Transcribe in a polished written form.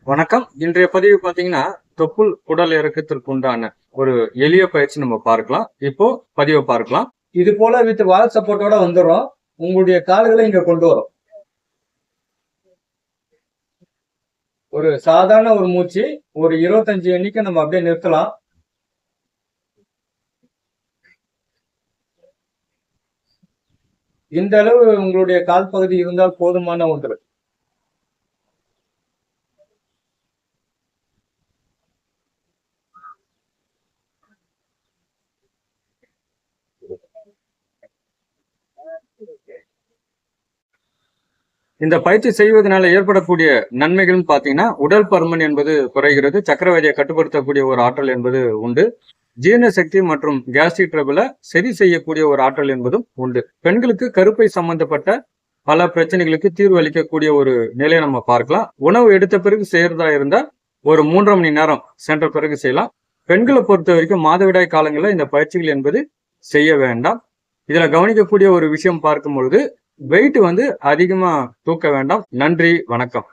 வணக்கம். இன்றைய பதிவு பாத்தீங்கன்னா தொப்புள் குடல் இறக்கத்திற்கு உண்டான ஒரு எளிய பயிற்சி நம்ம பார்க்கலாம். இப்போ பதிவை பார்க்கலாம். இது போல வித் வால் சப்போர்ட்டோட வந்துடும். உங்களுடைய கால்களை இங்க கொண்டு வரும். ஒரு சாதாரண ஒரு மூச்சு ஒரு 25 எண்ணிக்கை நம்ம அப்படியே நிறுத்தலாம். இந்த அளவு உங்களுடைய கால் பகுதி இருந்தால் போதுமான ஒன்று. இந்த பயிற்சி செய்வதனால ஏற்படக்கூடிய நன்மைகள் பாத்தீங்கன்னா உடல் பருமன் என்பது குறைகிறது, சக்கரவியாதியை கட்டுப்படுத்தக்கூடிய ஒரு ஆற்றல் என்பது உண்டு, ஜீரண சக்தி மற்றும் கேஸ்ட்ரிக் ட்ரபிளை சரி செய்யக்கூடிய ஒரு ஆற்றல் என்பதும் உண்டு. பெண்களுக்கு கருப்பை சம்பந்தப்பட்ட பல பிரச்சனைகளுக்கு தீர்வு அளிக்கக்கூடிய ஒரு நிலையை நம்ம பார்க்கலாம். உணவு எடுத்த பிறகு செய்யறதா இருந்தா ஒரு 3.5 மணி நேரம் சென்ற பிறகு செய்யலாம். பெண்களை பொறுத்த வரைக்கும் மாதவிடாய் காலங்களில் இந்த பயிற்சிகள் என்பது செய்ய வேண்டாம். இதுல கவனிக்கக்கூடிய ஒரு விஷயம் பார்க்கும் பொழுது வெயிட் அதிகமா தூக்க வேண்டாம். நன்றி, வணக்கம்.